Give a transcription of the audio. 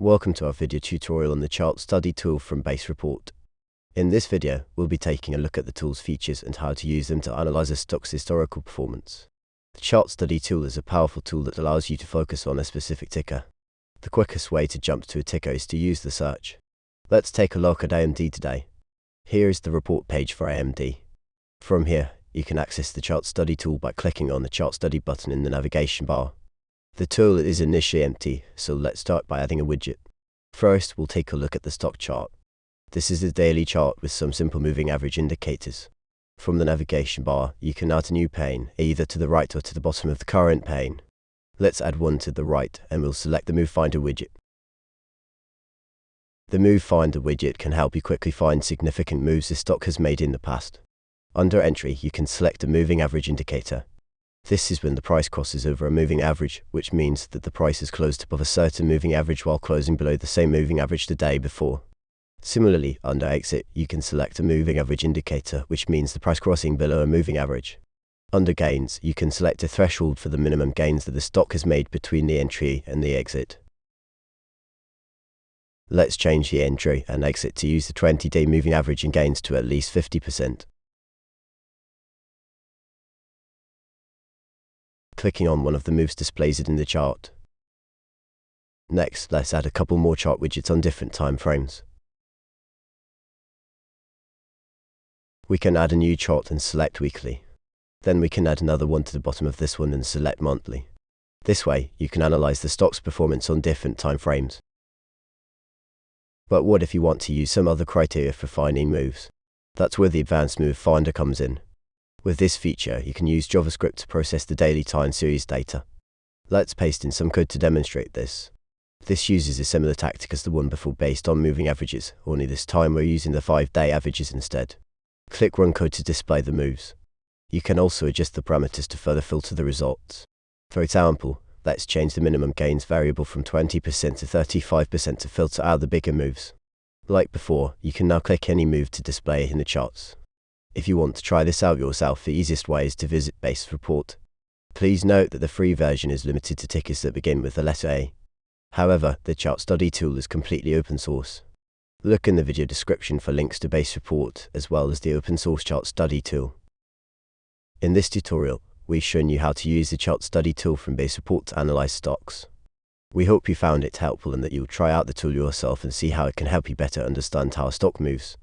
Welcome to our video tutorial on the chart study tool from base.report. In this video, we'll be taking a look at the tool's features and how to use them to analyze a stock's historical performance. The chart study tool is a powerful tool that allows you to focus on a specific ticker. The quickest way to jump to a ticker is to use the search. Let's take a look at AMD today. Here is the report page for AMD. From here, you can access the chart study tool by clicking on the chart study button in the navigation bar. The tool is initially empty, so let's start by adding a widget. First, we'll take a look at the stock chart. This is a daily chart with some simple moving average indicators. From the navigation bar, you can add a new pane, either to the right or to the bottom of the current pane. Let's add one to the right, and we'll select the Move Finder widget. The Move Finder widget can help you quickly find significant moves the stock has made in the past. Under Entry, you can select a moving average indicator. This is when the price crosses over a moving average, which means that the price has closed above a certain moving average while closing below the same moving average the day before. Similarly, under Exit, you can select a moving average indicator, which means the price crossing below a moving average. Under Gains, you can select a threshold for the minimum gains that the stock has made between the entry and the exit. Let's change the entry and exit to use the 20-day moving average and gains to at least 50%. Clicking on one of the moves displays it in the chart. Next, let's add a couple more chart widgets on different time frames. We can add a new chart and select weekly. Then we can add another one to the bottom of this one and select monthly. This way, you can analyze the stock's performance on different time frames. But what if you want to use some other criteria for finding moves? That's where the Advanced Move Finder comes in. With this feature, you can use JavaScript to process the daily time series data. Let's paste in some code to demonstrate this. This uses a similar tactic as the one before based on moving averages, only this time we're using the 5-day averages instead. Click Run Code to display the moves. You can also adjust the parameters to further filter the results. For example, let's change the minimum gains variable from 20% to 35% to filter out the bigger moves. Like before, you can now click any move to display it in the charts. If you want to try this out yourself, the easiest way is to visit base.report. Please note that the free version is limited to tickers that begin with the letter A. However, the chart study tool is completely open source. Look in the video description for links to base.report as well as the open source chart study tool. In this tutorial, we've shown you how to use the chart study tool from base.report to analyze stocks. We hope you found it helpful and that you'll try out the tool yourself and see how it can help you better understand how a stock moves.